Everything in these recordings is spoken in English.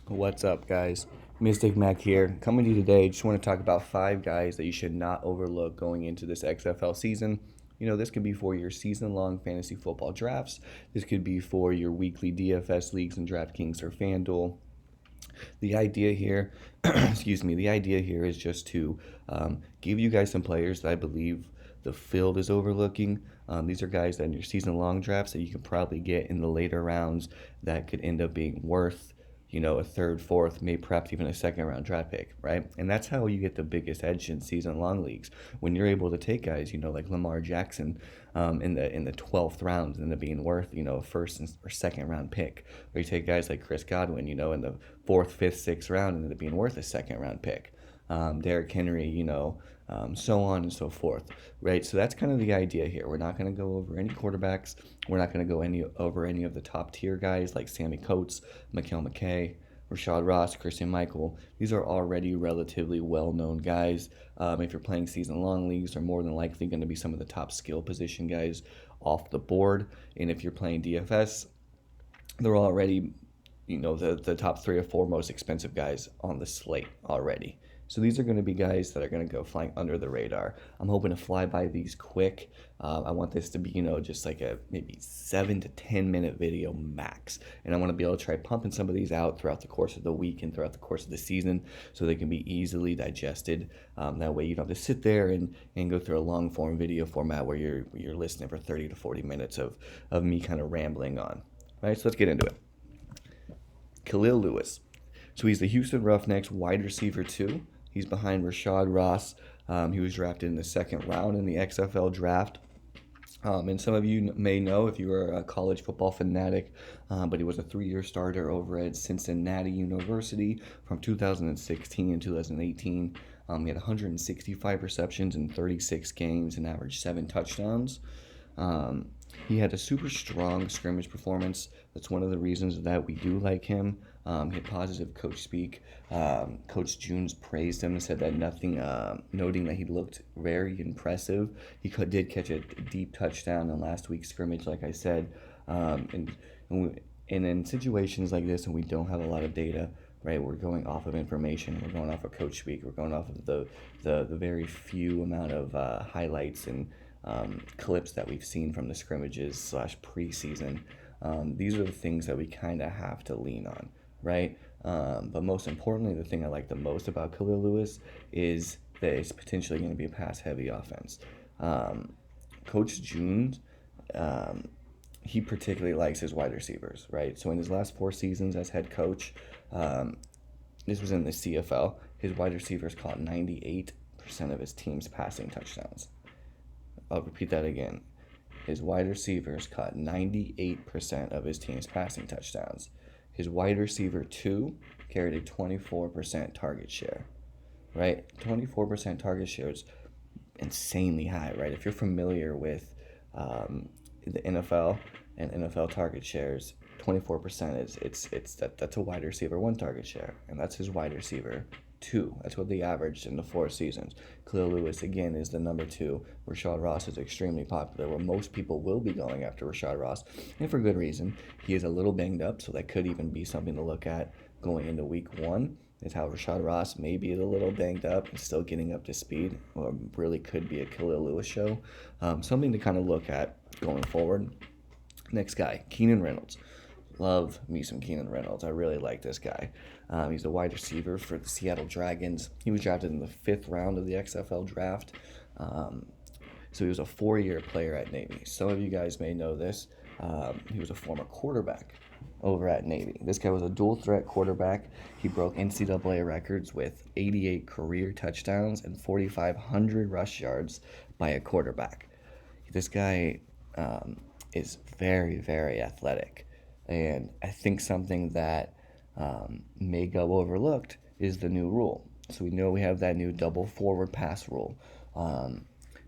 What's up, guys? Mystic Mac here, coming to you today. Just want to talk about 5 guys that you should not overlook going into this XFL season. This could be for your season-long fantasy football drafts. This could be for your weekly DFS leagues and DraftKings or FanDuel. The idea here, the idea here is just to give you guys some players that I believe the field is overlooking. These are guys that in your season-long drafts that you can probably get in the later rounds that could end up being worth a third, fourth, maybe perhaps even a second round draft pick, right? And that's how you get the biggest edge in season long leagues when you're able to take guys, like Lamar Jackson, in the 12th round, and end up being worth a first or second round pick, or you take guys like Chris Godwin, in the fourth, fifth, sixth round, and end up being worth a second round pick. Derrick Henry, so on and so forth, right? So that's kind of the idea here. We're not going to go over any quarterbacks. We're not going to go over any of the top tier guys like Sammy Coates, Mikael McKay, Rashad Ross, Christian Michael. These are already relatively well-known guys. If you're playing season-long leagues, they're more than likely going to be some of the top skill position guys off the board. And if you're playing DFS, they're already the top 3 or 4 most expensive guys on the slate already. So these are going to be guys that are going to go flying under the radar. I'm hoping to fly by these quick. I want this to be, just like a maybe 7 to 10 minute video max. And I want to be able to try pumping some of these out throughout the course of the week and throughout the course of the season so they can be easily digested. That way you don't have to sit there and go through a long form video format where you're listening for 30 to 40 minutes of me kind of rambling on. All right, so let's get into it. Khalil Lewis. So he's the Houston Roughnecks wide receiver 2. He's behind Rashad Ross. He was drafted in the second round in the XFL draft. And some of you may know if you are a college football fanatic, but he was a 3-year starter over at Cincinnati University from 2016 and 2018. He had 165 receptions in 36 games and averaged 7 touchdowns. He had a super strong scrimmage performance. That's one of the reasons that we do like him. He had positive coach speak. Coach Junes praised him and said that noting that he looked very impressive. He did catch a deep touchdown in last week's scrimmage, like I said. And in situations like this, and we don't have a lot of data, right? We're going off of information. We're going off of coach speak. We're going off of the very few amount of highlights and clips that we've seen from the scrimmages / preseason. These are the things that we kind of have to lean on, right? But most importantly, the thing I like the most about Khalil Lewis is that it's potentially going to be a pass-heavy offense. Coach Junes, he particularly likes his wide receivers, right? So in his last 4 seasons as head coach, this was in the CFL, his wide receivers caught 98% of his team's passing touchdowns. I'll repeat that again. His wide receivers caught 98% of his team's passing touchdowns. His wide receiver 2 carried a 24% target share, right? 24% target share is insanely high, right? If you're familiar with the NFL and NFL target shares, 24% that's a wide receiver 1 target share, and that's his wide receiver 2. That's what they averaged in the 4 seasons. Khalil Lewis, again, is the number 2. Rashad Ross is extremely popular, where most people will be going after Rashad Ross, and for good reason. He is a little banged up, so that could even be something to look at going into week 1, is how Rashad Ross may be a little banged up and still getting up to speed, or really could be a Khalil Lewis show. Something to kind of look at going forward. Next guy, Keenan Reynolds. Love me some Keenan Reynolds. I really like this guy. He's a wide receiver for the Seattle Dragons. He was drafted in the 5th round of the XFL draft. So he was a 4-year player at Navy. Some of you guys may know this. He was a former quarterback over at Navy. This guy was a dual threat quarterback. He broke NCAA records with 88 career touchdowns and 4,500 rush yards by a quarterback. This guy is very, very athletic. And I think something that may go overlooked is the new rule. So we know we have that new double forward pass rule,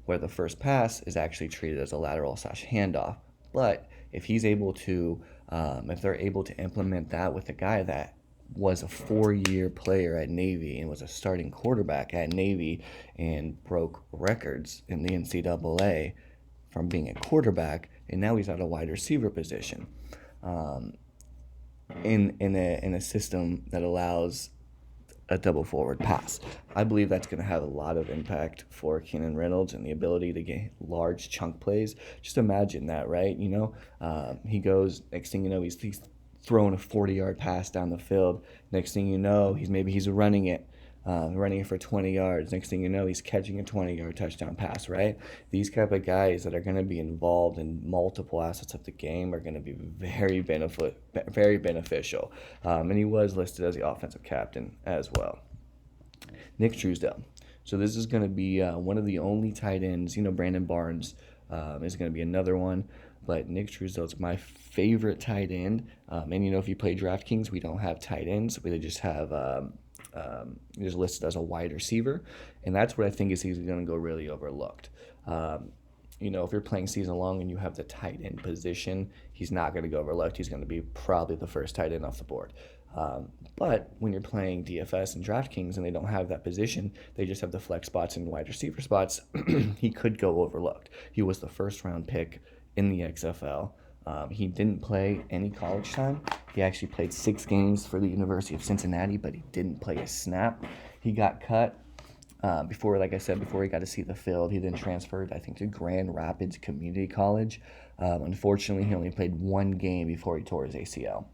where the first pass is actually treated as a lateral / handoff. But if he's able to, if they're able to implement that with a guy that was a 4-year player at Navy and was a starting quarterback at Navy and broke records in the NCAA from being a quarterback, and now he's at a wide receiver position. in a system that allows a double forward pass. I believe that's going to have a lot of impact for Keenan Reynolds and the ability to get large chunk plays. Just imagine that, right? He goes, next thing you know, he's throwing a 40-yard pass down the field. Next thing you know, he's running it for 20 yards. Next thing you know, he's catching a 20-yard touchdown pass, right? These type of guys that are going to be involved in multiple assets of the game are going to be very beneficial. And he was listed as the offensive captain as well. Nick Truesdale. So this is going to be one of the only tight ends. Brandon Barnes is going to be another one. But Nick Truesdale is my favorite tight end. And if you play DraftKings, we don't have tight ends. We just have he's listed as a wide receiver, and that's what I think is he's going to go really overlooked. If you're playing season long and you have the tight end position, he's not going to go overlooked. He's going to be probably the first tight end off the board. But when you're playing DFS and DraftKings and they don't have that position, they just have the flex spots and wide receiver spots, he could go overlooked. He was the first round pick in the XFL. He didn't play any college time. He actually played 6 games for the University of Cincinnati, but he didn't play a snap. He got cut before he got to see the field. He then transferred, I think, to Grand Rapids Community College. Unfortunately, he only played 1 game before he tore his ACL.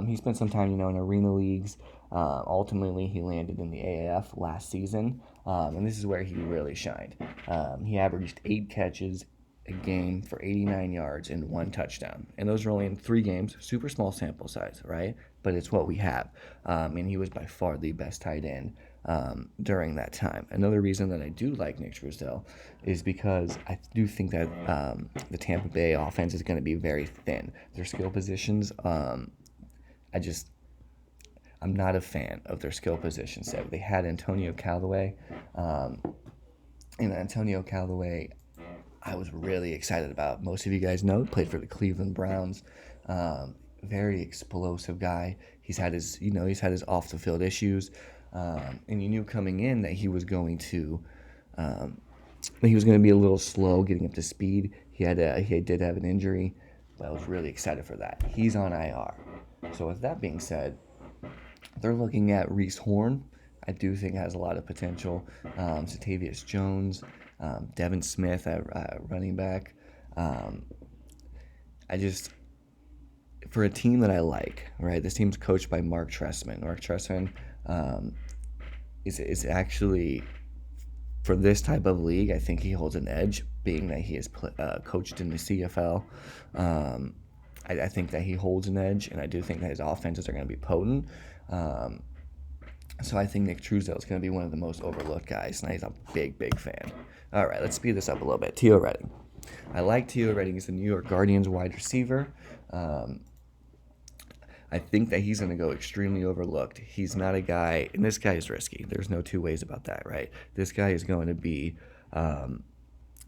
He spent some time, in arena leagues. Ultimately, he landed in the AAF last season, and this is where he really shined. He averaged 8 catches a game for 89 yards and 1 touchdown. And those are only in 3 games, super small sample size, right? But it's what we have. And he was by far the best tight end during that time. Another reason that I do like Nick Truesdale is because I do think that the Tampa Bay offense is going to be very thin. Their skill positions, I'm not a fan of their skill position set. They had Antonio Callaway, and Antonio Callaway I was really excited about. Most of you guys know, played for the Cleveland Browns. Very explosive guy. He's had his off the field issues, and you knew coming in that he was going to be a little slow getting up to speed. He did have an injury, but I was really excited for that. He's on IR. So with that being said, they're looking at Reese Horn. I do think has a lot of potential. Satavius Jones. Devin Smith at running back. For a team that I like, right? This team's coached by Mark Trestman. Mark Trestman is actually, for this type of league, I think he holds an edge, being that he has coached in the CFL. I think that he holds an edge, and I do think that his offenses are going to be potent. So I think Nick Truesdale is going to be one of the most overlooked guys, and he's a big fan. All right, let's speed this up a little bit. Tio Redding. I like Tio Redding. He's the New York Guardians wide receiver. I think that he's going to go extremely overlooked. He's not a guy, and this guy is risky. There's no 2 ways about that, right? This guy is going to be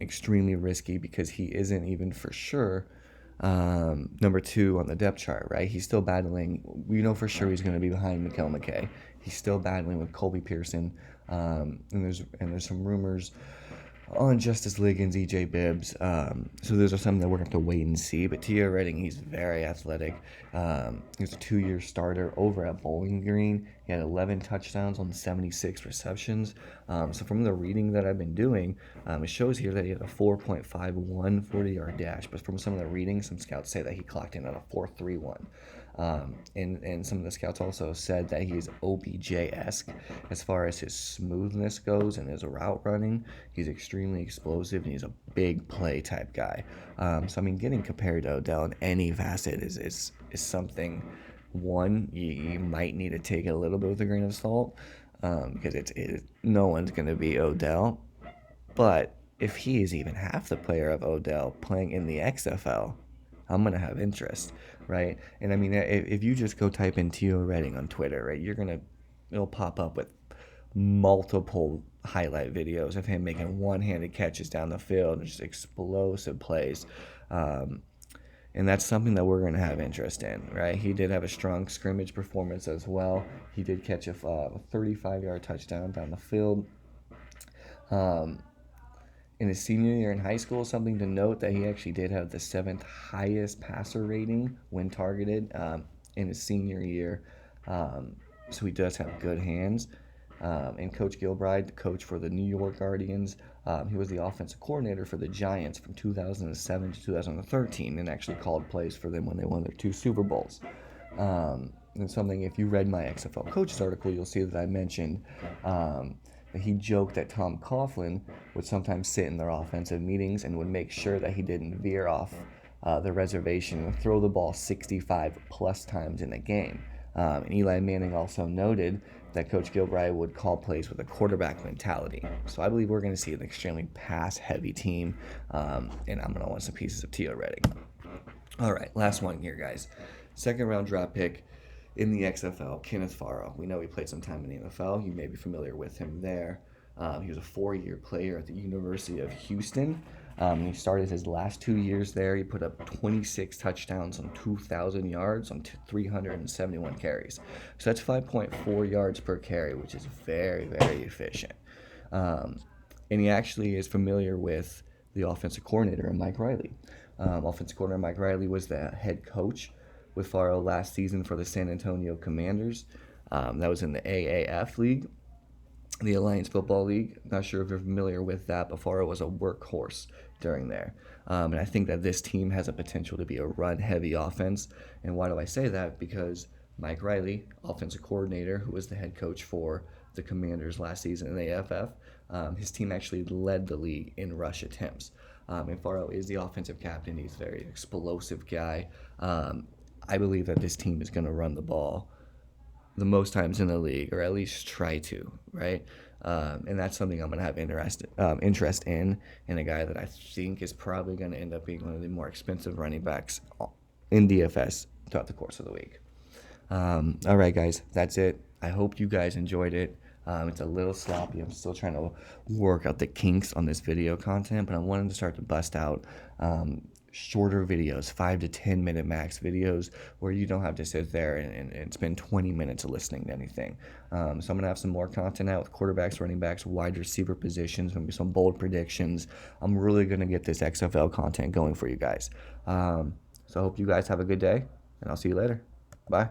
extremely risky because he isn't even for sure number 2 on the depth chart, right? He's still battling. We know for sure he's going to be behind Mikael McKay. He's still battling with Colby Pearson, and there's some rumors on Justice Liggins, E.J. Bibbs. So those are something that we're going to have to wait and see. But Tio Redding, he's very athletic. He was a 2-year starter over at Bowling Green. He had 11 touchdowns on 76 receptions. So from the reading that I've been doing, it shows here that he had a 4.51 40-yard dash. But from some of the reading, some scouts say that he clocked in at a 4.31. And some of the scouts also said that he's OBJ-esque as far as his smoothness goes and his route running. He's extremely explosive, and he's a big play type guy. Getting compared to Odell in any facet is something, one, you might need to take it a little bit with a grain of salt, because no one's going to be Odell. But if he is even half the player of Odell playing in the XFL, I'm going to have interest, right? And if you just go type in Tio Redding on Twitter, right, it'll pop up with multiple highlight videos of him making one-handed catches down the field and just explosive plays. And that's something that we're going to have interest in, right? He did have a strong scrimmage performance as well. He did catch a 35-yard touchdown down the field. In his senior year in high school, something to note that he actually did have the 7th highest passer rating when targeted in his senior year. So he does have good hands. And Coach Gilbride, the coach for the New York Guardians, he was the offensive coordinator for the Giants from 2007 to 2013 and actually called plays for them when they won their 2 Super Bowls. And something, if you read my XFL Coaches article, you'll see that I mentioned that he joked that Tom Coughlin would sometimes sit in their offensive meetings and would make sure that he didn't veer off the reservation and throw the ball 65 plus times in a game. And Eli Manning also noted that Coach Gilbride would call plays with a quarterback mentality. So I believe we're going to see an extremely pass-heavy team, and I'm going to want some pieces of T already. All right, last one here, guys. Second-round draft pick in the XFL, Kenneth Farrow. We know he played some time in the NFL. You may be familiar with him there. He was a 4-year player at the University of Houston. He started his last 2 years there. He put up 26 touchdowns on 2,000 yards on 371 carries. So that's 5.4 yards per carry, which is very, very efficient. And he actually is familiar with the offensive coordinator, Mike Riley. Offensive coordinator Mike Riley was the head coach with Farrow last season for the San Antonio Commanders. That was in the AAF League, the Alliance Football League. Not sure if you're familiar with that, but Farrow was a workhorse during there. And I think that this team has a potential to be a run-heavy offense. And why do I say that? Because Mike Riley, offensive coordinator, who was the head coach for the Commanders last season in the AFF, his team actually led the league in rush attempts. And Farrow is the offensive captain. He's a very explosive guy. I believe that this team is going to run the ball the most times in the league, or at least try to, right? And that's something I'm going to have interest in a guy that I think is probably going to end up being one of the more expensive running backs in DFS throughout the course of the week. All right, guys, that's it. I hope you guys enjoyed it. It's a little sloppy. I'm still trying to work out the kinks on this video content, but I wanted to start to bust out shorter videos, 5 to 10 minute max videos, where you don't have to sit there and spend 20 minutes listening to anything. So I'm going to have some more content out with quarterbacks, running backs, wide receiver positions, maybe some bold predictions. I'm really going to get this XFL content going for you guys. So I hope you guys have a good day, and I'll see you later. Bye.